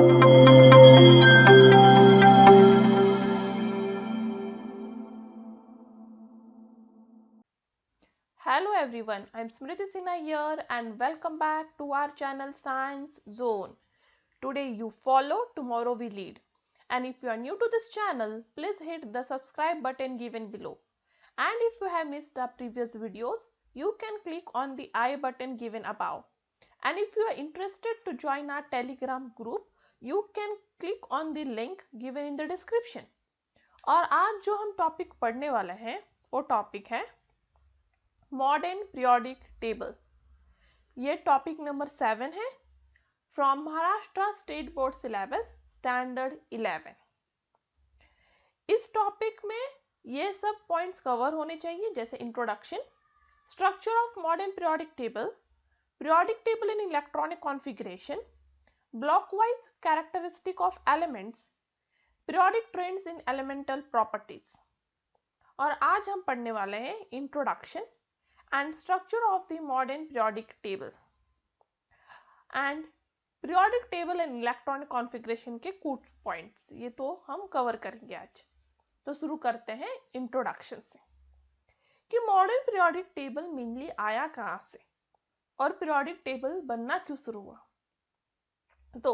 Hello everyone, I'm Smriti Sinha here and welcome back to our channel Science Zone. Today you follow, tomorrow we lead. And if you are new to this channel, please hit the subscribe button given below. And if you have missed our previous videos, you can click on the I button given above. And if you are interested to join our Telegram group, you can click on the link given in the description. और आज जो हम topic पढ़ने वाले हैं वो topic है modern periodic table. ये टॉपिक नंबर 7 है from Maharashtra state board syllabus standard 11। इस टॉपिक में ये सब पॉइंट्स कवर होने चाहिए, जैसे introduction, structure of modern periodic table in electronic configuration, block wise characteristic of elements, periodic trends in elemental properties. और आज हम पढ़ने वाले हैं introduction and structure of the modern periodic table and periodic table and electronic configuration के कुछ points ये तो हम कवर करेंगे आज। तो शुरू करते हैं इंट्रोडक्शन से कि मॉडर्न पीरियोडिक टेबल मेनली आया कहाँ से और पीरियोडिक टेबल बनना क्यों शुरू हुआ। तो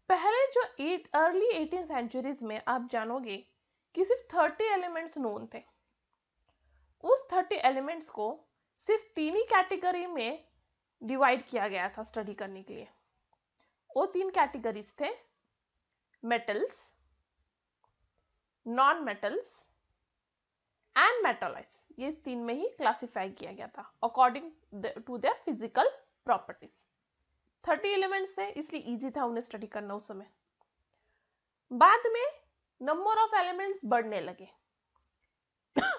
पहले जो अर्ली 18th सेंचुरीज में आप जानोगे कि सिर्फ 30 एलिमेंट्स नोन थे। उस 30 एलिमेंट्स को सिर्फ 3 ही कैटेगरी में डिवाइड किया गया था स्टडी करने के लिए। वो 3 कैटेगरीज थे metals, non metals and metalloids. ये 3 में ही क्लासिफाई किया गया था according to their physical properties. 30 elements थे इसलिए इजी था उन्हें स्टडी करना उस समय। बाद में नंबर ऑफ एलिमेंट्स बढ़ने लगे।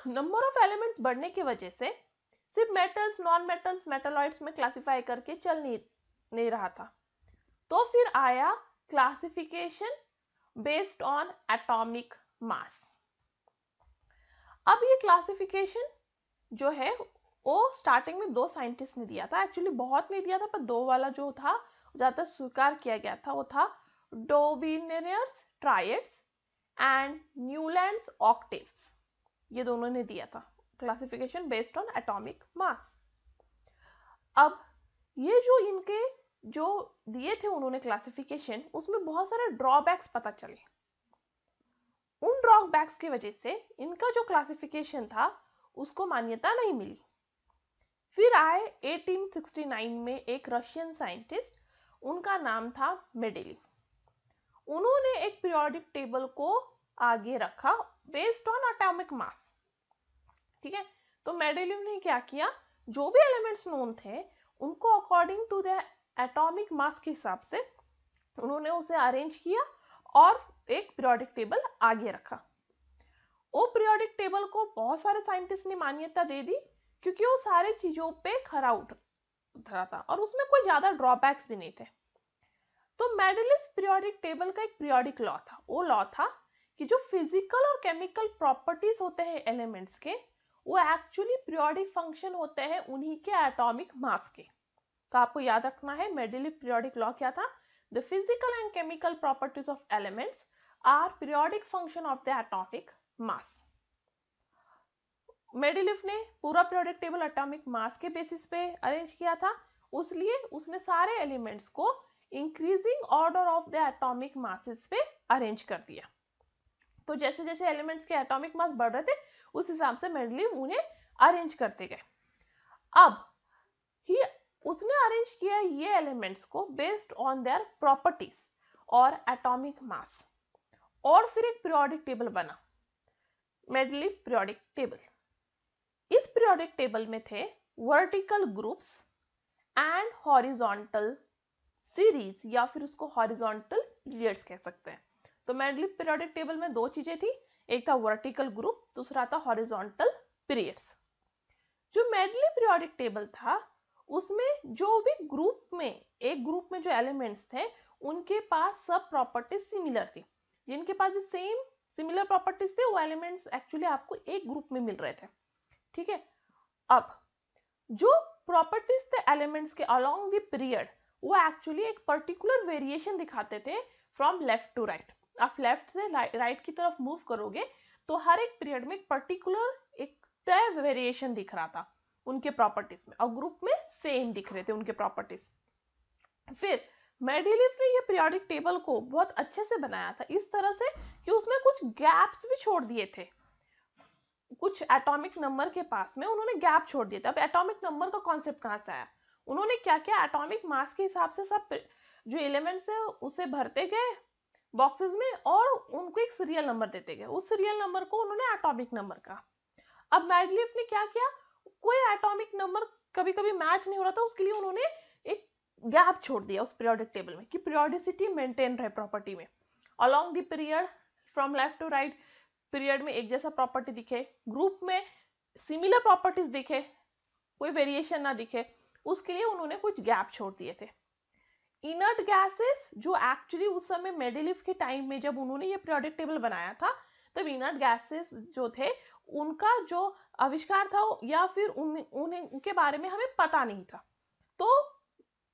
नंबर ऑफ एलिमेंट्स बढ़ने की वजह से सिर्फ मेटल्स, नॉन मेटल्स, मेटालॉइड्स में क्लासिफाई करके चल नहीं रहा था। तो फिर आया classification based on atomic mass. अब ये क्लासिफिकेशन जो है वो स्टार्टिंग में 2 साइंटिस्ट ने दिया था। एक्चुअली बहुत नहीं दिया था, पर 2 वाला जो था ज्यादा स्वीकार किया गया था वो था डोबिनेरियस ट्रायड्स एंड न्यूलैंड्स ऑक्टेव्स। ये दोनों ने दिया था classification based on atomic mass. अब ये जो इनके जो दिए थे उन्होंने क्लासिफिकेशन, उसमें बहुत सारे ड्रॉबैक्स पता चले। उन ड्रॉबैक्स की वजह से इनका जो क्लासिफिकेशन था उसको मान्यता नहीं मिली। फिर आए 1869 में एक रशियन साइंटिस्ट, उनका नाम था मेंडेलीव। उन्होंने एक पीरियोडिक टेबल को आगे रखा बेस्ड ऑन एटॉमिक मास। ठीक है, तो मेंडेलीव ने क्या किया, जो भी एलिमेंट्स नोन थे उनको according to the atomic mass के हिसाब से उन्होंने उसे अरेंज किया और एक पीरियोडिक टेबल आगे रखा। वो पीरियोडिक टेबल को बहुत सारे साइंटिस्ट ने मान्यता दे दी क्योंकि वो सारी चीजों पे खरा उतरा था और उसमें कोई ज्यादा ड्रॉबैक्स भी नहीं थे। तो मेंडेलीव पीरियोडिक टेबल का एक पीरियोडिक लॉ था। वो लॉ था कि जो फिजिकल और केमिकल प्रॉपर्टीज होते हैं एलिमेंट्स के, वो एक्चुअली पीरियोडिक फंक्शन होते हैं उन्हीं के एटॉमिक मास के। तो आपको याद रखना है मेंडेलीव पीरियोडिक लॉ क्या था। The physical and chemical properties of elements are periodic function of the atomic mass. Mendeleev ने पूरा पीरियोडिक टेबल एटॉमिक मास के बेसिस पे अरेंज किया था, उसलिए उसने सारे एलिमेंट्स को increasing order of the atomic masses पे अरेंज कर दिया। तो जैसे जैसे एलिमेंट्स के एटॉमिक मास बढ़ रहे थे उस हिसाब से मेंडेलीव उन्हें अरेंज करते गए। अब ही उसने अरेंज किया ये एलिमेंट्स को बेस्ड ऑन देयर प्रॉपर्टीज और एटॉमिक मास, और फिर एक पीरियोडिक टेबल बना, मेंडेलीव पीरियोडिक टेबल। इस पीरियोडिक टेबल में थे vertical groups and horizontal series, या फिर उसको हॉरिजॉन्टल पीरियड्स कह सकते हैं। तो मेंडेलीव पीरियोडिक टेबल में 2 चीजें थी, एक था वर्टिकल ग्रुप, दूसरा था हॉरिजॉन्टल पीरियड्स। जो मेंडेलीव पीरियोडिक टेबल था उसमें जो भी एक ग्रुप में जो एलिमेंट्स थे उनके पास सब प्रॉपर्टीज सिमिलर थी। जिनके पास भी सेम सिमिलर प्रॉपर्टीज थे वो एलिमेंट्स एक्चुअली आपको एक ग्रुप में मिल रहे थे। ठीक है, अब जो प्रॉपर्टीज थे एलिमेंट्स के अलोंग द पीरियड वो एक्चुअली एक पर्टिकुलर वेरिएशन दिखाते थे फ्रॉम लेफ्ट टू राइट। आप लेफ्ट से राइट की तरफ मूव करोगे तो हर एक पीरियड में एक पर्टिकुलर एक तय वेरिएशन दिख रहा था उनके प्रॉपर्टीज में, और ग्रुप में सेम दिख रहे थे उनके प्रॉपर्टीज। फिर मेंडेलीव ने ये पीरियोडिक टेबल को बहुत अच्छे से बनाया था इस तरह से कि उसमें कुछ गैप्स भी छोड़ दिए थे। कुछ एटॉमिक नंबर के पास में उन्होंने गैप छोड़ दिए थे। अब एटॉमिक नंबर का कॉन्सेप्ट कहां से आया? उन्होंने क्या किया, एटॉमिक मास के हिसाब से सब जो एलिमेंट्स है उसे भरते गए बॉक्सेस में और उनको एक सीरियल नंबर देते गए। उस सीरियल नंबर को उन्होंने एटॉमिक नंबर कहा। अब मेंडेलीव ने क्या किया, कोई एटॉमिक नंबर कभी कभी मैच नहीं हो रहा था, उसके लिए उन्होंने एक गैप छोड़ दिया उस पीरियोडिक टेबल में कि पीरियोडिसिटी मेंटेन रहे प्रॉपर्टी में। Along the period from left to right period में एक जैसा प्रॉपर्टी दिखे, ग्रुप में सिमिलर प्रॉपर्टीज दिखे, कोई वेरिएशन ना दिखे, उसके लिए उन्होंने कुछ गैप छोड़ दिए थे। इनर्ट गैसेस जो एक्चुअली उस समय मेंडेलीव के टाइम में जब उन्होंने ये पीरियोडिक टेबल बनाया था तब इनर्ट गैसेस जो थे उनका जो आविष्कार था या फिर उनके बारे में हमें पता नहीं था। तो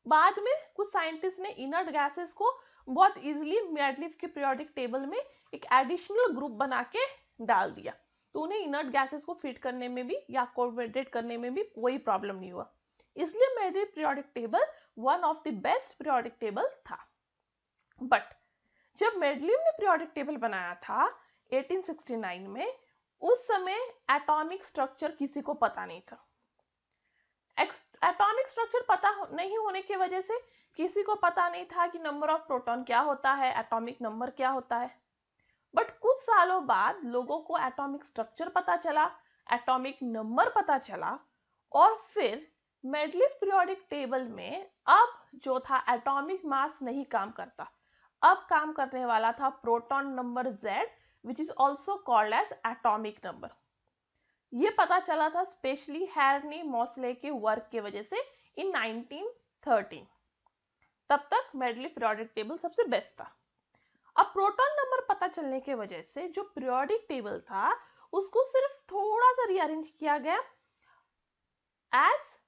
बाद में कुछ साइंटिस्ट ने इनर्ट गैसेस को बहुत इजीली मेंडेलीव के पीरियोडिक टेबल में एक एडिशनल ग्रुप बना के डाल दिया, तो उन्हें इनर्ट गैसेस को फिट करने में भी या कोऑर्डिनेट करने में भी कोई प्रॉब्लम नहीं हुआ। इसलिए Mendeleev periodic table one of the best periodic table था। बट जब मेंडेलीव ने पीरियोडिक टेबल बनाया था 1869 में, उस समय एटॉमिक स्ट्रक्चर किसी को पता नहीं था। एटॉमिक स्ट्रक्चर पता नहीं होने की वजह से किसी को पता नहीं था कि नंबर ऑफ प्रोटॉन क्या होता है, एटॉमिक नंबर क्या होता है। बट कुछ सालों बाद लोगों को एटॉमिक स्ट्रक्चर पता चला, एटॉमिक नंबर पता चला, और फिर मेंडेलीव पीरियोडिक टेबल में अब जो था एटॉमिक मास नहीं काम करता, अब काम करने वाला था proton number Z, which is also called as atomic number। ये पता चला था स्पेशली हैरनी मॉसले के वर्क के वजह से इन 1913। तब तक मेंडेलीव पीरियोडिक टेबल सबसे बेस्ट था। अब प्रोटॉन नंबर पता चलने के वजह से जो पीरियोडिक टेबल था उसको सिर्फ थोड़ा सा रीअरेंज किया गया एज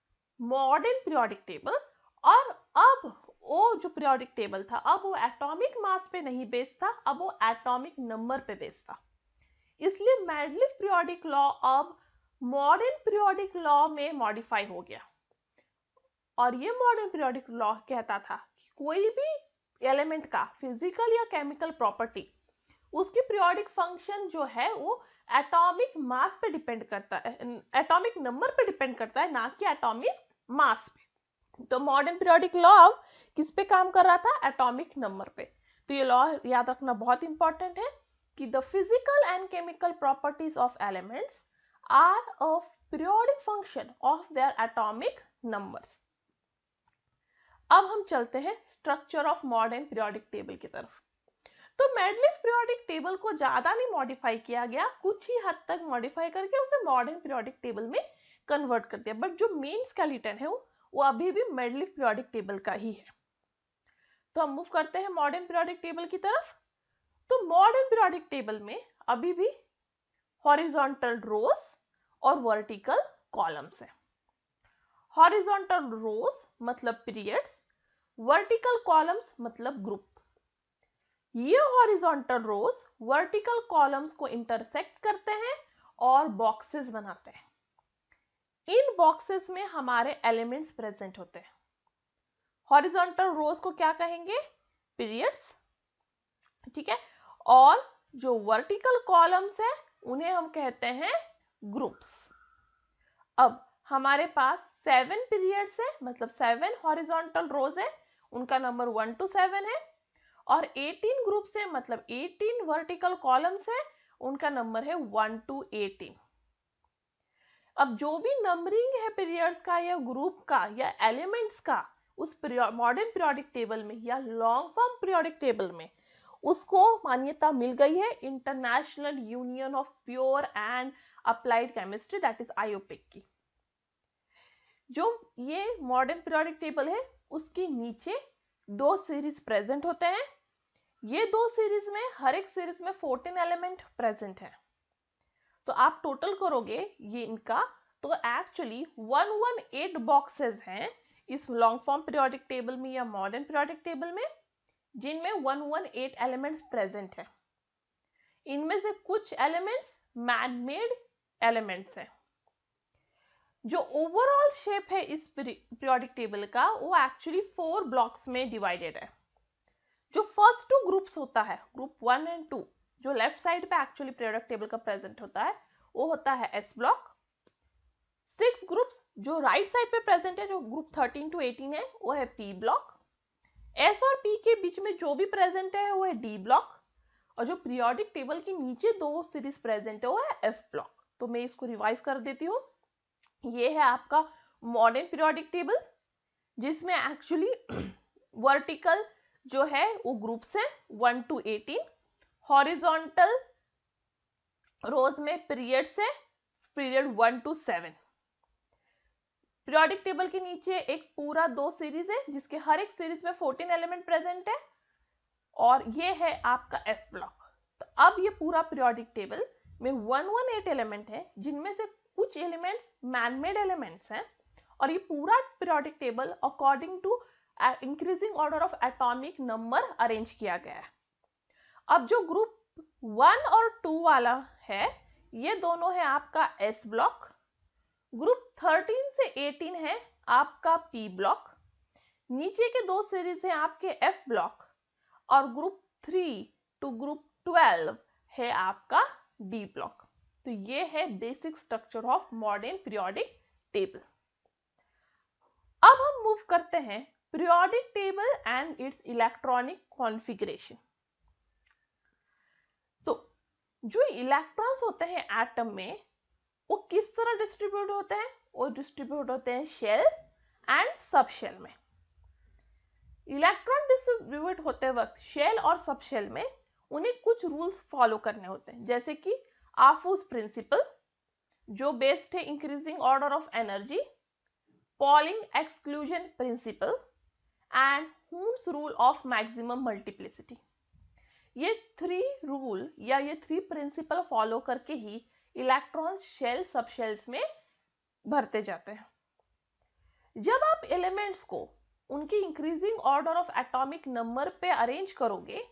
मॉडर्न पीरियोडिक टेबल, और अब वो जो पीरियोडिक टेबल था अब वो एटॉमिक मास पे नहीं बेस्ड था, अब वो एटॉमिक नंबर पे बेस्ड था। इसलिए मेंडेलीव पीरियोडिक लॉ अब मॉडर्न पीरियोडिक लॉ में मॉडिफाई हो गया, और ये मॉडर्न पीरियोडिक लॉ कहता था कि कोई भी एलिमेंट का फिजिकल या केमिकल प्रॉपर्टी उसकी पीरियोडिक फंक्शन जो है वो एटॉमिक मास पे डिपेंड करता है, एटॉमिक नंबर पे डिपेंड करता है, ना कि एटॉमिक मास पे। तो मॉडर्न पीरियोडिक लॉ किस पे काम कर रहा था? एटॉमिक नंबर पे। तो ये लॉ याद रखना बहुत इंपॉर्टेंट है कि the physical and chemical properties of elements are a periodic function of their atomic numbers। अब हम चलते हैं structure of modern periodic table की तरफ। तो मेंडेलीव पीरियोडिक टेबल को ज्यादा नहीं मॉडिफाई किया गया, कुछ ही हद तक मॉडिफाई करके उसे मॉडर्न पीरियोडिक टेबल में कन्वर्ट कर दिया, बट जो मेन स्केलेटन है वो अभी भी मेंडेलीव पीरियोडिक टेबल का ही है। तो हम मूव करते हैं मॉडर्न पीरियोडिक टेबल की तरफ। तो मॉडर्न पीरियोडिक टेबल में अभी भी हॉरिजॉन्टल रोज और वर्टिकल कॉलम्स है। हॉरिजॉन्टल रोज मतलब पीरियड्स, वर्टिकल कॉलम्स मतलब ग्रुप। ये हॉरिजॉन्टल रोज वर्टिकल कॉलम्स को इंटरसेक्ट करते हैं और बॉक्सेस बनाते हैं। इन बॉक्सेस में हमारे एलिमेंट्स प्रेजेंट होते हैं। हॉरिजॉन्टल रोज को क्या कहेंगे? पीरियड्स, ठीक है, और जो वर्टिकल कॉलम्स है उन्हें हम कहते हैं ग्रुप्स। अब हमारे पास 7 पीरियड्स है, मतलब 7 हॉरिजॉन्टल रोज है, उनका नंबर 1 to 7 है, और 18 ग्रुप्स है, मतलब 18 वर्टिकल कॉलम्स है, उनका नंबर है 1 to 18। अब जो भी नंबरिंग है पीरियड्स का या ग्रुप का या एलिमेंट्स का उस मॉडर्न पीरियोडिक टेबल में या लॉन्ग फॉर्म पीरियोडिक टेबल में, उसको मान्यता मिल गई है international union of pure and applied chemistry, that is IUPAC की। जो ये मॉडर्न पीरियोडिक टेबल है उसके नीचे 2 सीरीज प्रेजेंट होते हैं। ये 2 सीरीज में हर एक सीरीज में 14 एलिमेंट प्रेजेंट है। तो आप टोटल करोगे ये इनका, तो एक्चुअली 118 बॉक्सेस हैं इस लॉन्ग फॉर्म पीरियोडिक टेबल में या मॉडर्न पीरियोडिक टेबल में। जिनमें 118 एलिमेंट्स प्रेजेंट है। इनमें से कुछ एलिमेंट्स मैन मेड एलिमेंट्स हैं। जो ओवरऑल शेप है इस पीरियोडिक टेबल का वो एक्चुअली 4 ब्लॉक्स में डिवाइडेड है। जो फर्स्ट 2 ग्रुप्स होता है, ग्रुप 1 एंड 2, जो लेफ्ट साइड पे एक्चुअली पीरियोडिक टेबल का प्रेजेंट होता है, वो होता है एस ब्लॉक। 6 ग्रुप्स जो राइट साइड पे प्रेजेंट है, जो ग्रुप 13 टू 18 है, वो है पी ब्लॉक। एस और पी के बीच में जो भी प्रेजेंट है वो है डी ब्लॉक, और जो पीरियोडिक टेबल के नीचे 2 सीरीज प्रेजेंट है वो है एफ ब्लॉक। तो मैं इसको रिवाइज कर देती हूँ। ये है आपका मॉडर्न पीरियोडिक टेबल, जिसमें एक्चुअली वर्टिकल जो है वो ग्रुप्स है 1 टू 18, हॉरिजॉन्टल रोज में पीरियड्स है, पीरियड 1 टू 7। पीरियोडिक टेबल के नीचे एक पूरा 2 सीरीज है, जिसके हर एक सीरीज में 14 एलिमेंट प्रेजेंट है, और ये है आपका एफ ब्लॉक। तो अब ये पूरा पीरियोडिक टेबल में 118 एलिमेंट है, जिनमें से कुछ एलिमेंट्स मैनमेड एलिमेंट्स हैं, और ये पूरा periodic table according to increasing order of atomic number arrange किया गया है। अब जो ग्रुप 1 और 2 वाला है, ये दोनों है आपका एस ब्लॉक। ग्रुप 13 से 18 है आपका पी ब्लॉक। नीचे के 2 सीरीज है आपके एफ ब्लॉक, और ग्रुप 3 टू ग्रुप 12 है आपका डी ब्लॉक। तो ये है basic structure of modern periodic table. अब हम मूव करते हैं periodic table and it's electronic configuration. तो जो इलेक्ट्रॉन्स होते हैं एटम में, वो किस तरह डिस्ट्रीब्यूट होते हैं? वो डिस्ट्रीब्यूट होते हैं शेल एंड सब शेल में। इलेक्ट्रॉन डिस्ट्रीब्यूट होते वक्त शेल और सब शेल में उन्हें कुछ रूल्स फॉलो करने होते हैं, जैसे कि आफूस प्रिंसिपल, जो बेस्ड है increasing order of energy, Pauli exclusion principle and Hund's rule of maximum multiplicity. ये 3 रूल या ये 3 प्रिंसिपल फॉलो करके ही इलेक्ट्रॉन्स शेल सब शेल्स में भरते जाते हैं। जब आप एलिमेंट्स को उनकी increasing order of atomic number पे अरेंज करोगे,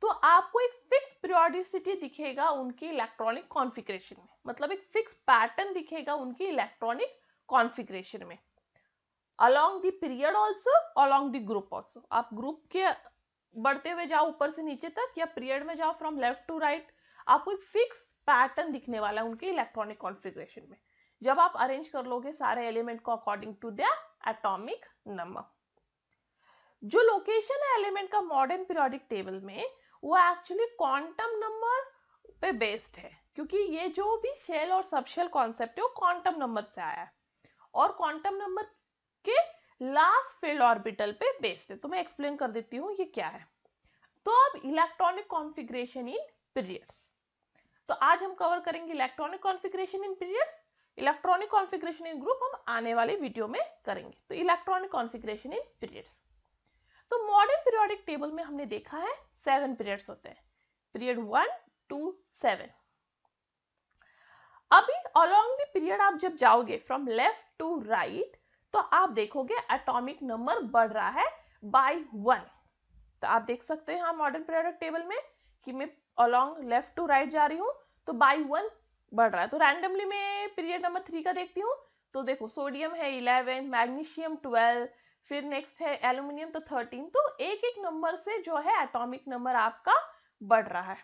तो आपको एक फिक्स पीरियोडिसिटी दिखेगा उनकी इलेक्ट्रॉनिक कॉन्फ़िगरेशन में, मतलब एक फिक्स पैटर्न दिखेगा उनकी इलेक्ट्रॉनिक कॉन्फ़िगरेशन में, along the period also, along the group also. आप ग्रुप के बढ़ते हुए जाओ ऊपर से नीचे तक, या पीरियड में जाओ फ्रॉम लेफ्ट टू राइट, आपको एक फिक्स पैटर्न दिखने वाला है उनके इलेक्ट्रॉनिक कॉन्फ़िगरेशन में, जब आप अरेंज कर लोगे सारे एलिमेंट को according to their atomic number. जो लोकेशन है एलिमेंट का मॉडर्न पीरियोडिक टेबल में, वो एक्चुअली क्वांटम नंबर पे बेस्ड है, क्योंकि ये जो भी शेल और सब शेल कॉन्सेप्ट है वो क्वांटम नंबर से आया है, और क्वांटम नंबर के लास्ट फील्ड ऑर्बिटल पे बेस्ड है। तो मैं एक्सप्लेन कर देती हूँ ये क्या है। तो अब इलेक्ट्रॉनिक कॉन्फ़िगरेशन इन पीरियड्स। तो आज हम कवर करेंगे इलेक्ट्रॉनिक कॉन्फ़िगरेशन इन पीरियड्स। इलेक्ट्रॉनिक कॉन्फ़िगरेशन इन ग्रुप हम आने वाले वीडियो में करेंगे। तो इलेक्ट्रॉनिक कॉन्फ़िगरेशन इन पीरियड्स। तो मॉडर्न पीरियोडिक टेबल में हमने देखा है 7 पीरियड्स होते हैं, पीरियड 1 to 7। अभी अलोंग द पीरियड आप जब जाओगे फ्रॉम लेफ्ट टू राइट, तो आप देखोगे एटॉमिक नंबर बढ़ रहा है बाय 1। तो आप देख सकते हैं यहाँ मॉडर्न पीरियोडिक टेबल में कि मैं अलोंग लेफ्ट टू राइट जा रही हूँ, तो बाय 1 बढ़ रहा है। तो रैंडमली मैं पीरियड नंबर 3 का देखती हूँ, तो देखो सोडियम है 11, मैग्नीशियम 12, फिर नेक्स्ट है एल्यूमिनियम तो 13। तो एक एक नंबर से जो है एटॉमिक नंबर आपका बढ़ रहा है।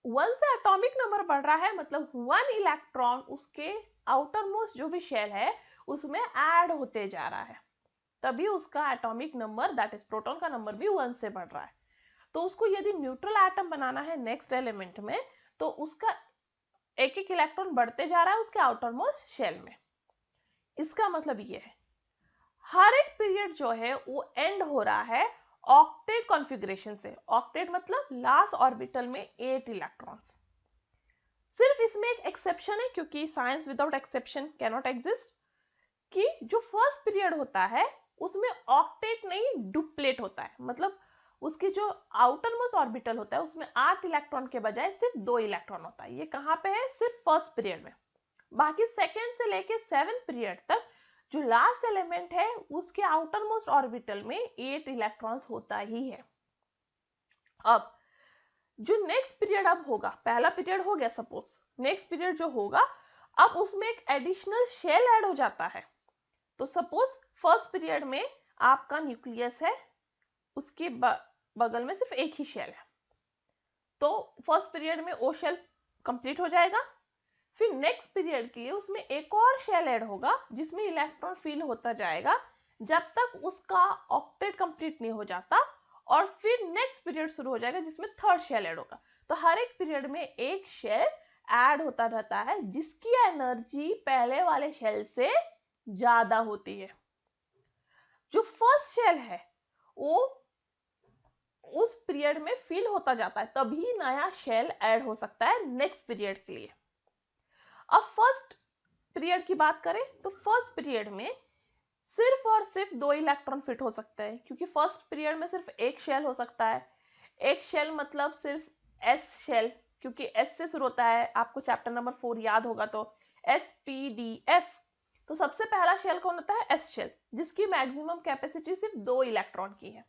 1 से एटॉमिक नंबर बढ़ रहा है, मतलब 1 इलेक्ट्रॉन उसके आउटर मोस्ट जो भी शेल है उसमें ऐड होते जा रहा है, तभी उसका atomic number that is proton का नंबर भी 1 से बढ़ रहा है। तो उसको यदि न्यूट्रल एटम बनाना है नेक्स्ट एलिमेंट में, तो उसका एक एक इलेक्ट्रॉन बढ़ते जा रहा है उसके आउटर मोस्ट शेल में। इसका मतलब ये है हर एक पीरियड जो है वो एंड हो रहा है ऑक्टेट कॉन्फ़िगरेशन से। ऑक्टेट मतलब लास्ट ऑर्बिटल में 8 इलेक्ट्रॉन्स। सिर्फ इसमें एक एक्सेप्शन है, क्योंकि science without exception can not exist, कि जो फर्स्ट पीरियड होता है उसमें ऑक्टेट नहीं डुप्लेट होता है, मतलब उसकी जो आउटर मोस्ट ऑर्बिटल होता है उसमें 8 इलेक्ट्रॉन के बजाय सिर्फ 2 इलेक्ट्रॉन होता है। ये कहाँ पे है? सिर्फ फर्स्ट पीरियड में। बाकी सेकेंड से लेके 7 पीरियड तक जो लास्ट एलिमेंट है उसके आउटर मोस्ट ऑर्बिटल में 8 इलेक्ट्रॉन्स होता ही है। अब जो नेक्स्ट पीरियड अब होगा, पहला पीरियड हो गया सपोज, नेक्स्ट पीरियड जो होगा अब उसमें एक एडिशनल शेल ऐड हो जाता है। तो सपोज फर्स्ट पीरियड में आपका न्यूक्लियस है, उसके बगल में सिर्फ एक ही शेल है, तो फर्स्ट पीरियड में वो शेल कंप्लीट हो जाएगा। फिर नेक्स्ट पीरियड के लिए उसमें एक और शेल ऐड होगा जिसमें इलेक्ट्रॉन फिल होता जाएगा जब तक उसका ऑक्टेट कंप्लीट नहीं हो जाता, और फिर नेक्स्ट पीरियड शुरू हो जाएगा जिसमें थर्ड शेल ऐड होगा। तो हर एक पीरियड में एक शेल ऐड होता रहता है जिसकी एनर्जी पहले वाले शेल से ज्यादा होती है। जो फर्स्ट शेल है वो उस पीरियड में फिल होता जाता है, तभी नया शेल ऐड हो सकता है नेक्स्ट पीरियड के लिए। अब फर्स्ट पीरियड की बात करें तो फर्स्ट पीरियड में सिर्फ और सिर्फ 2 इलेक्ट्रॉन फिट हो सकते हैं, क्योंकि फर्स्ट पीरियड में सिर्फ एक शेल हो सकता है। एक शेल मतलब सिर्फ एस शेल, क्योंकि एस से शुरू होता है, आपको चैप्टर नंबर 4 याद होगा तो SPDF। तो सबसे पहला शेल कौन होता है? एस शेल, जिसकी मैक्सिमम कैपेसिटी सिर्फ 2 इलेक्ट्रॉन की है।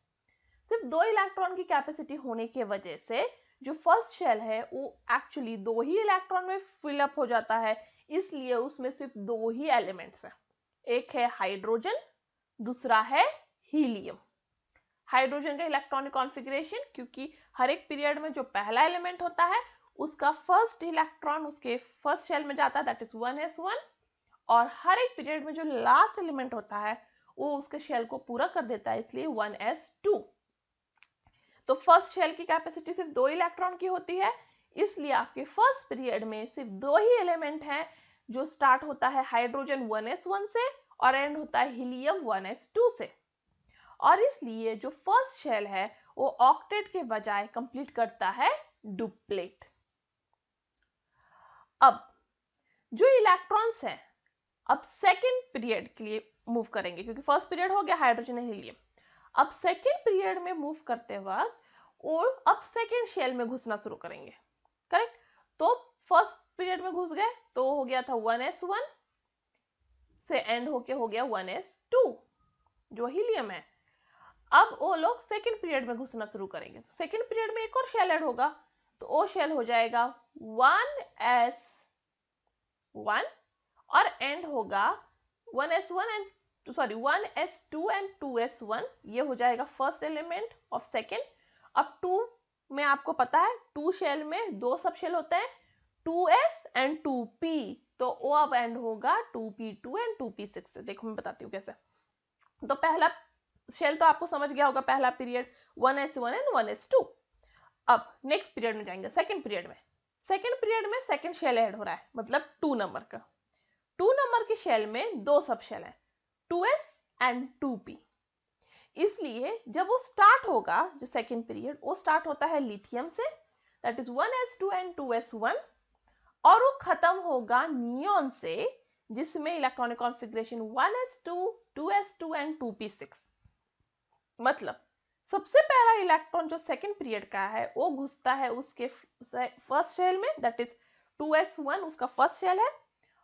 सिर्फ 2 इलेक्ट्रॉन की कैपेसिटी होने की वजह से जो फर्स्ट शेल है वो एक्चुअली 2 ही इलेक्ट्रॉन में फिल अप हो जाता है, इसलिए उसमें सिर्फ 2 ही एलिमेंट्स हैं। एक है हाइड्रोजन, दूसरा है हीलियम। हाइड्रोजन का इलेक्ट्रॉनिक कॉन्फ़िगरेशन, क्योंकि हर एक पीरियड में जो पहला एलिमेंट होता है उसका फर्स्ट इलेक्ट्रॉन उसके फर्स्ट शेल में जाता है, दैट इज 1s1, और हर एक पीरियड में जो लास्ट एलिमेंट होता है वो उसके शेल को पूरा कर देता है, इसलिए 1s2। तो फर्स्ट शेल की कैपेसिटी सिर्फ 2 इलेक्ट्रॉन की होती है, इसलिए आपके फर्स्ट पीरियड में सिर्फ 2 ही एलिमेंट हैं, जो स्टार्ट होता है हाइड्रोजन 1s1 से और एंड होता है हीलियम 1s2 से। और इसलिए जो फर्स्ट शेल है वो ऑक्टेट के बजाय कंप्लीट करता है डुप्लेट। अब जो इलेक्ट्रॉन्स हैं अब सेकेंड पीरियड के लिए मूव करेंगे, क्योंकि फर्स्ट पीरियड हो गया हाइड्रोजन हीलियम। अब सेकेंड पीरियड में मूव करते वक्त और अब सेकेंड शेल में घुसना शुरू करेंगे, करेक्ट। तो फर्स्ट पीरियड में घुस गए तो हो गया था 1s1 से एंड होके हो गया 1s2 जो हीलियम है। अब वो लोग सेकेंड पीरियड में घुसना शुरू करेंगे, तो सेकेंड पीरियड में एक और शेल ऐड होगा, तो वो शेल हो जाएगा 1s1 और एंड होगा 1s1 and 1s2 and 2s1। ये हो जाएगा फर्स्ट एलिमेंट ऑफ सेकेंड। अब 2 में आपको पता है 2 शेल में 2 सब शेल होते हैं, 2s एंड 2p, तो वो अब एंड होगा 2p2 एंड 2p6 से। देखो मैं बताती हूँ कैसे। तो पहला शेल तो आपको समझ गया होगा, पहला पीरियड 1s1 एंड 1s2। अब नेक्स्ट पीरियड में जाएंगे, सेकेंड पीरियड में। सेकेंड पीरियड में सेकेंड शेल ऐड हो रहा है, मतलब 2 नंबर का। 2 नंबर के शेल में 2 सब शेल है, 2s एंड 2p। इसलिए जब वो स्टार्ट होगा, जो सेकेंड पीरियड, वो स्टार्ट होता है लिथियम से, that is 1s2 and 2s1, और वो खत्म होगा नियॉन से, जिसमें electronic configuration 1s2, 2s2 and 2p6। मतलब सबसे पहला इलेक्ट्रॉन जो सेकेंड पीरियड का है वो घुसता है उसके फर्स्ट शेल में, दैट इज 2s1 उसका फर्स्ट शेल है,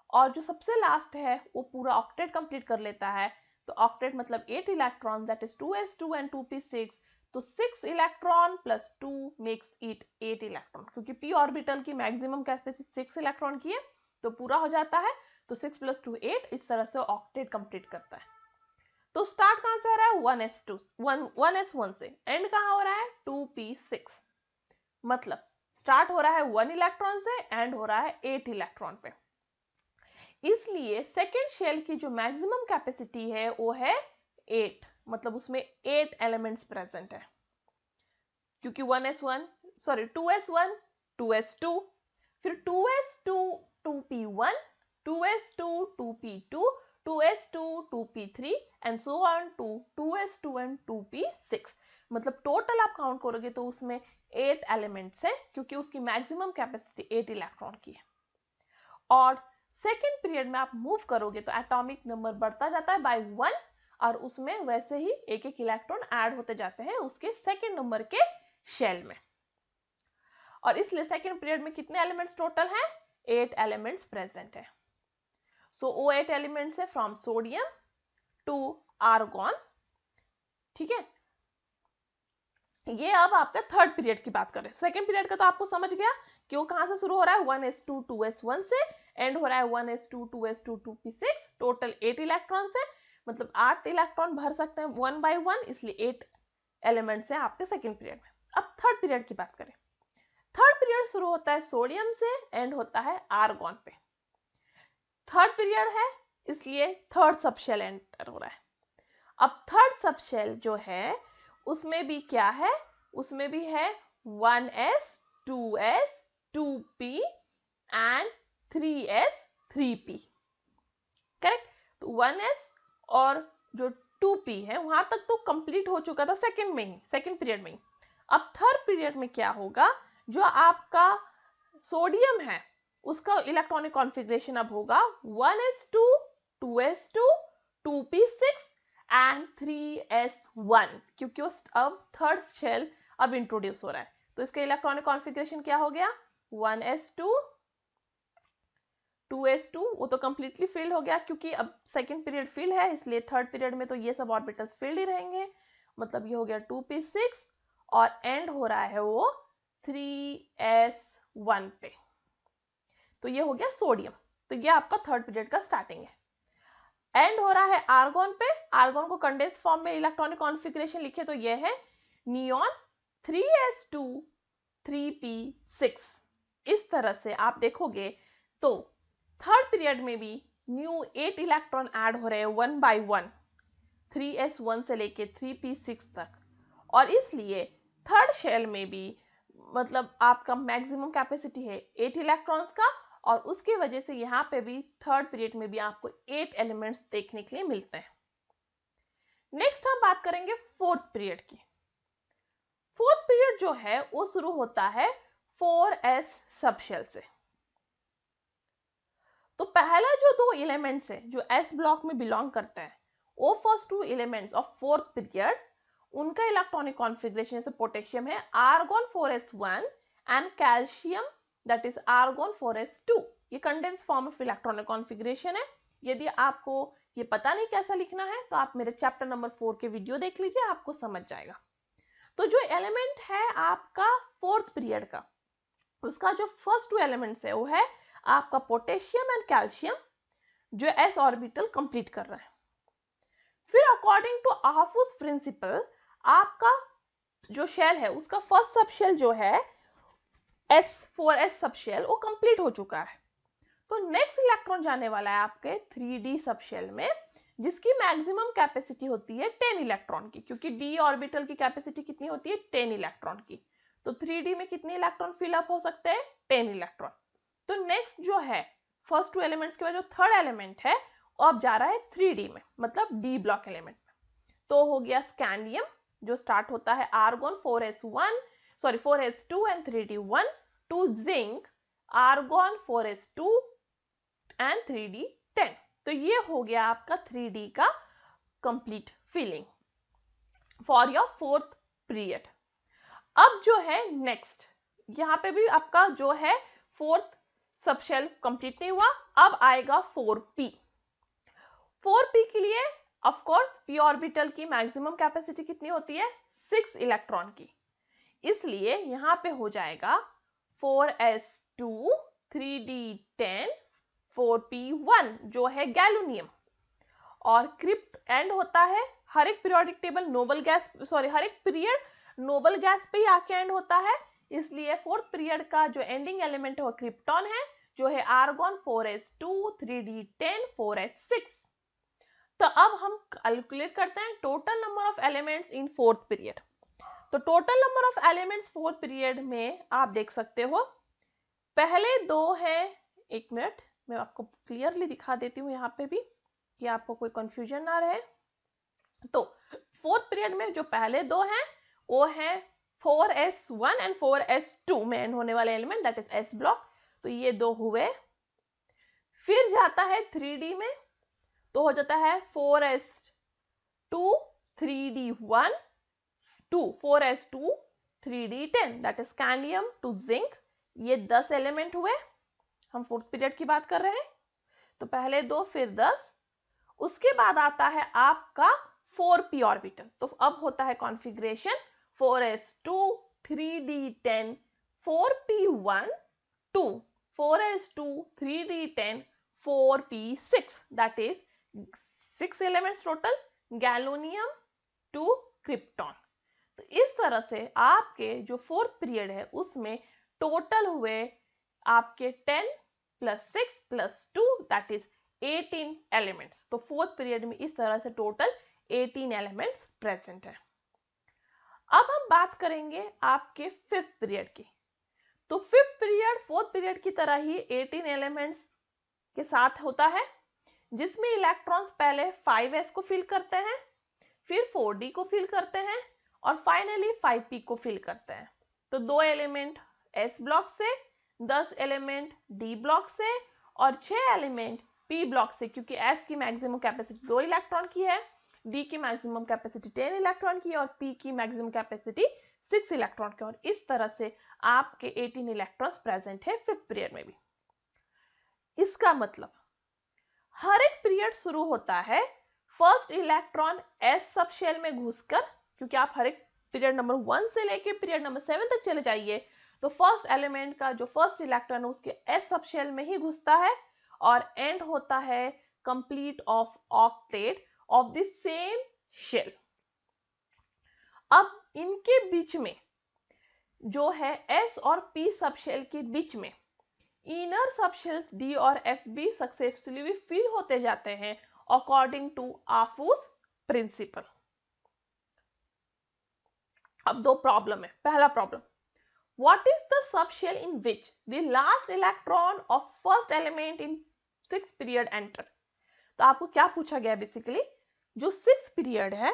और जो सबसे लास्ट है वो पूरा ऑक्टेट कंप्लीट कर लेता है। तो ऑक्टेट मतलब 8 electron, that is 2s2 and 2p6। तो 6 electron plus 2 makes it 8 electron, क्योंकि p ऑर्बिटल की मैक्सिमम कैपेसिटी 6 इलेक्ट्रॉन की है, तो पूरा हो जाता है। तो 6 + 2 8, इस तरह से ऑक्टेट कंप्लीट करता है। तो स्टार्ट कहां से हो रहा है? 1s1 से, एंड कहां हो रहा है? 2p6। मतलब स्टार्ट हो रहा है 1 इलेक्ट्रॉन से, एंड हो रहा है 8 इलेक्ट्रॉन पे। इसलिए सेकेंड शेल की जो मैक्सिमम कैपेसिटी है वो है 8, मतलब उसमें 8 एलिमेंट्स प्रेजेंट है, क्योंकि 2s1 2s2, फिर 2s2 2p1, 2s2 2p2, 2s2 2p3 and so on to 2s2 and 2p6। मतलब टोटल आप काउंट करोगे तो उसमें 8 एलिमेंट्स है, क्योंकि उसकी मैक्सिमम कैपेसिटी 8 इलेक्ट्रॉन की है। और सेकेंड पीरियड में आप मूव करोगे तो एटॉमिक नंबर बढ़ता जाता है बाय 1, और उसमें वैसे ही एक एक इलेक्ट्रॉन ऐड होते जाते हैं उसके सेकेंड नंबर के शेल में। और इसलिए सेकेंड पीरियड में कितने एलिमेंट्स टोटल हैं? 8 एलिमेंट्स प्रेजेंट है। सो वो 8 एलिमेंट्स है फ्रॉम सोडियम टू आर्गॉन, ठीक है। ये अब आपका थर्ड पीरियड की बात कर रहे हैं। सेकंड पीरियड का तो आपको समझ गया कि वो कहां से शुरू हो रहा है, 1s2 2s1 से, एंड हो रहा है 1s2 2s2 2p6, total 8 electron है, मतलब 8 इलेक्ट्रॉन भर सकते हैं 1 by 1, इसलिए 8 एलिमेंट्स हैं आपके सेकंड पीरियड में। अब थर्ड पीरियड की बात करें। थर्ड पीरियड शुरू होता है सोडियम से, एंड होता है आर्गॉन पे। थर्ड पीरियड है इसलिए थर्ड सबशेल एंटर हो रहा है। अब थर्ड सबशेल जो है उसमें भी क्या है, उसमें भी है 1s 2s 2p and 3s 3p, correct. तो 1s और जो 2p है वहां तक तो कंप्लीट हो चुका था सेकंड में ही, सेकंड पीरियड में ही। अब थर्ड पीरियड में क्या होगा, जो आपका सोडियम है उसका इलेक्ट्रॉनिक कॉन्फ़िगरेशन अब होगा 1s2 2s2 2p6 and 3s1, क्योंकि उस अब थर्ड शेल अब इंट्रोड्यूस हो रहा है। तो इसका इलेक्ट्रॉनिक कॉन्फ़िगरेशन क्या हो गया, 1s2 2s2, वो तो कंप्लीटली फिल हो गया क्योंकि अब सेकंड पीरियड फिल है, इसलिए थर्ड पीरियड में तो ये सब ऑर्बिटल्स फिल्ड ही रहेंगे, मतलब ये हो गया 2p6 और एंड हो रहा है वो 3s1 पे। तो ये हो गया सोडियम। तो ये आपका थर्ड पीरियड का स्टार्टिंग है। एंड हो रहा है आर्गॉन पे। आर्गॉन को कंडेंस फॉर्म में इलेक्ट्रॉनिक कॉन्फ़िगरेशन लिखे तो ये है नियॉन 3s2 3p6। इस तरह से आप देखोगे तो थर्ड पीरियड में भी न्यू 8 इलेक्ट्रॉन ऐड हो रहे हैं 1 by 1, 3s1 से लेके 3p6 तक, और इसलिए थर्ड शेल में भी मतलब आपका मैक्सिमम कैपेसिटी है 8 इलेक्ट्रॉन्स का, और उसकी वजह से यहाँ पे भी थर्ड पीरियड में भी आपको 8 एलिमेंट्स देखने के लिए मिलते हैं। नेक्स्ट हम बात करेंगे फोर्थ पीरियड की। फोर्थ पीरियड जो है वो शुरू होता है 4s सबशेल से। तो पहला जो दो एलिमेंट्स है जो s ब्लॉक में बिलोंग करते हैं, वो first two elements of fourth period, उनका इलेक्ट्रॉनिक कॉन्फ़िगरेशन जैसे पोटेशियम है argon 4s1 and calcium that is argon 4s2। ये condense form of electronic configuration है। यदि आपको ये पता नहीं कैसा लिखना है तो आप मेरे चैप्टर नंबर 4 के वीडियो देख लीजिए, आपको समझ जाएगा। तो जो एलिमेंट है आपका फोर्थ पीरियड का, उसका जो फर्स्ट टू एलिमेंट्स है वो है आपका पोटेशियम एंड कैल्शियम, जो s ऑर्बिटल कंप्लीट कर रहा है। फिर अकॉर्डिंग टू आहफूस प्रिंसिपल आपका जो शेल है उसका फर्स्ट सबशेल जो है S4s सबशेल वो कंप्लीट हो चुका है। तो नेक्स्ट इलेक्ट्रॉन जाने वाला है आपके 3d सबशेल में, जिसकी मैक्सिमम कैपेसिटी होती है 10 इलेक्ट्रॉन की, क्योंकि d ऑर्बिटल की कैपेसिटी कितनी होती है 10 इलेक्ट्रॉन की। तो 3d में कितने इलेक्ट्रॉन फिल अप हो सकते हैं 10 इलेक्ट्रॉन। तो नेक्स्ट जो है फर्स्ट टू एलिमेंट्स के बाद जो थर्ड एलिमेंट है वो अब जा रहा है 3d में, मतलब d ब्लॉक एलिमेंट में। तो हो गया स्कैंडियम जो स्टार्ट होता है argon 4s2 and 3d1 to zinc argon 4s2 and 3d10। तो ये हो गया आपका 3d का complete filling for your fourth period. अब जो है नेक्स्ट, यहां पे भी आपका जो है फोर्थ सबशेल कंप्लीट नहीं हुआ, अब आएगा 4p। 4p के लिए ऑफ कोर्स p ऑर्बिटल की मैक्सिमम कैपेसिटी कितनी होती है 6 इलेक्ट्रॉन की, इसलिए यहां पे हो जाएगा 4s2 3d10 4p1 जो है गैलोनियम। और क्रिप्ट एंड होता है हर एक periodic table noble gas, sorry हर एक पीरियड नोबल गैस पे ही आके एंड होता है, इसलिए फोर्थ पीरियड का जो एंडिंग एलिमेंट है वो क्रिप्टॉन है, जो है आर्गॉन 4s2 3d10 4s6। तो अब हम कैलकुलेट करते हैं total number of elements in fourth period. तो total number of elements fourth period में आप देख सकते हो, पहले दो हैं, एक मिनट मैं आपको क्लियरली दिखा देती हूँ यहाँ पे भी कि आपको कोई कंफ्यूजन ना रहे। तो फोर्थ पीरियड में जो पहले दो हैं वो है 4s1 एंड 4s2 में एंड होने वाले element that is s block, तो ये दो हुए। फिर जाता है 3d में, तो हो जाता है 4s2 3d1 2 4s2 3d10 that is scandium to zinc, ये 10 एलिमेंट हुए। हम फोर्थ पीरियड की बात कर रहे हैं, तो पहले दो फिर 10। उसके बाद आता है आपका 4p ऑर्बिटल, तो अब होता है configuration 4s2, 3d10, 4p1, 2, 4s2, 3d10, 4p6, that is 6 elements total, गैलोनियम 2 krypton. तो इस तरह से आपके जो फोर्थ पीरियड है उसमें टोटल हुए आपके 10 + 6 + 2 दैट इज 18 एलिमेंट्स। तो फोर्थ पीरियड में इस तरह से टोटल 18 एलिमेंट्स प्रेजेंट है। अब हम बात करेंगे आपके फिफ्थ पीरियड की। तो फिफ्थ पीरियड फोर्थ पीरियड की तरह ही 18 एलिमेंट्स के साथ होता है, जिसमें इलेक्ट्रॉन्स पहले 5s को फिल करते हैं, फिर 4d को फिल करते हैं और फाइनली 5p को फिल करते हैं। तो 2 एलिमेंट s ब्लॉक से, 10 एलिमेंट d ब्लॉक से और 6 एलिमेंट p ब्लॉक से, क्योंकि s की मैक्सिमम कैपेसिटी 2 इलेक्ट्रॉन की है, d की मैक्सिमम कैपेसिटी 10 इलेक्ट्रॉन की है और p की मैक्सिमम कैपेसिटी 6 इलेक्ट्रॉन की। और इस तरह से आपके 18 इलेक्ट्रॉन्स प्रेजेंट है फिफ्थ पीरियड में भी। इसका मतलब हर एक पीरियड शुरू होता है first electron s sub shell में घुसकर, क्योंकि आप हर एक पीरियड नंबर 1 से लेके पीरियड नंबर 7 तक चले जाइए तो फर्स्ट एलिमेंट का जो फर्स्ट इलेक्ट्रॉन है उसके s सब शेल में ही घुसता है और एंड होता है complete of octet of the same shell. अब इनके बीच में जो है s और p सब शेल के बीच में इनर सबशेल्स D और F भी सक्सेसफुली फिल होते जाते हैं अकॉर्डिंग टू आफूस प्रिंसिपल। अब 2 प्रॉब्लम है। पहला problem, what is the subshell in which the last electron of first element in 6th period enter. तो आपको क्या पूछा गया, बेसिकली जो 6th पीरियड है,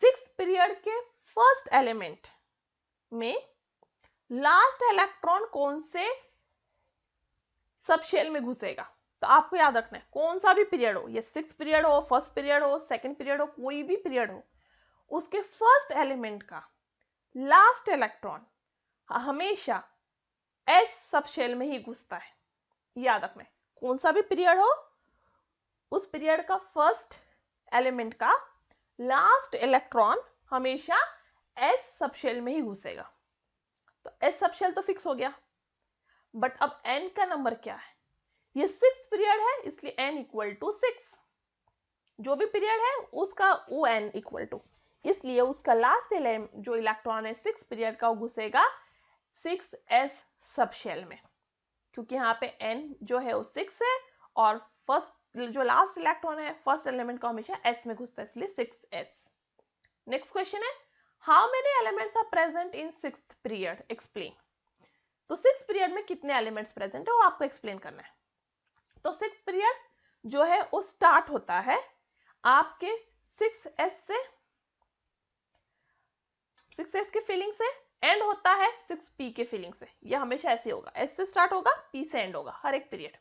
6th पीरियड के फर्स्ट एलिमेंट में लास्ट इलेक्ट्रॉन कौन से सब शेल में घुसेगा। तो आपको याद रखना है कौन सा भी पीरियड हो, ये 6th पीरियड हो, फर्स्ट पीरियड हो, सेकंड पीरियड हो, कोई भी पीरियड हो, उसके फर्स्ट एलिमेंट का लास्ट इलेक्ट्रॉन हमेशा s सब शेल में ही घुसता है। याद रखना है कौन सा भी पीरियड हो, उस पीरियड का फर्स्ट एलिमेंट का लास्ट इलेक्ट्रॉन हमेशा s सब शेल में ही घुसेगा। तो s सब शेल तो फिक्स हो गया, बट अब n का नंबर क्या है, ये 6th पीरियड है इसलिए n = 6। जो भी पीरियड है उसका वो n = इसलिए उसका लास्ट जो इलेक्ट्रॉन है 6th पीरियड का वो घुसेगा 6s सब शेल में, क्योंकि यहाँ पे n जो है वो 6 है और फर्स्ट जो लास्ट इलेक्ट्रॉन है फर्स्ट एलिमेंट का हमेशा s में घुसता है, इसलिए 6s। नेक्स्ट क्वेश्चन है, how many elements are present in 6th period, explain. तो 6th पीरियड में कितने एलिमेंट्स प्रेजेंट है वो आपको एक्सप्लेन करना है। तो 6th पीरियड जो है वो स्टार्ट होता है आपके 6s से, 6s के फिलिंग से, एंड होता है 6p के फिलिंग से। ये हमेशा ऐसे होगा, s से स्टार्ट होगा p से एंड होगा हर एक पीरियड।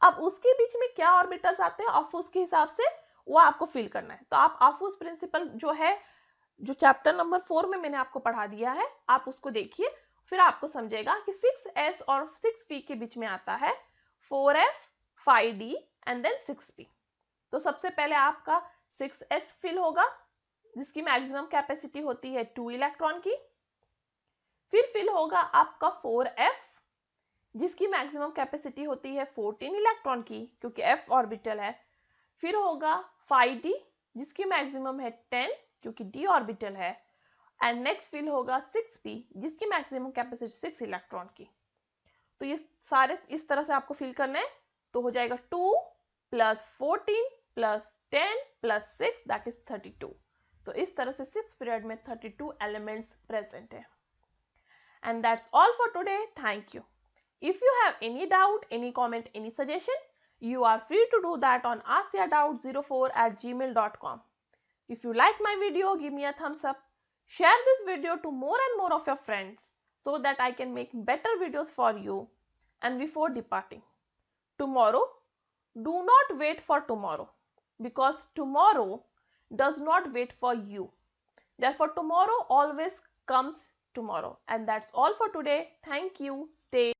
अब उसके बीच में क्या ऑर्बिटल्स आते हैं आफूस के हिसाब से वो आपको फिल करना है। तो आप आफूस प्रिंसिपल जो है, जो चैप्टर नंबर 4 में मैंने आपको पढ़ा दिया है, आप उसको देखिए, फिर आपको समझेगा कि 6s और 6p के बीच में आता है 4f, 5d and then 6p। तो सबसे पहले आपका 6s फिल होगा जिसकी मैक्सिमम कैपेसिटी होती है 2 इलेक्ट्रॉन की। फिर फिल होगा आपका 4f जिसकी मैक्सिमम कैपेसिटी होती है 14 इलेक्ट्रॉन की, क्योंकि f ऑर्बिटल है। फिर होगा 5d जिसकी मैक्सिमम है 10 क्योंकि d ऑर्बिटल है। एंड नेक्स्ट फिल होगा 6p जिसकी मैक्सिमम कैपेसिटी 6 इलेक्ट्रॉन की। तो ये सारे इस तरह से आपको फिल करना है। तो हो जाएगा 2 + 14 + 10 + 6 दैट इज 32। तो इस तरह से 6th पीरियड में 32 एलिमेंट्स प्रेजेंट है। And that's all for today, thank you. If you have any doubt, any comment, any suggestion, you are free to do that on askyourdoubt04@gmail.com. If you like my video, give me a thumbs up. Share this video to more and more of your friends so that I can make better videos for you. And before departing, tomorrow, do not wait for tomorrow because tomorrow does not wait for you. Therefore, tomorrow always comes tomorrow. And that's all for today. Thank you. Stay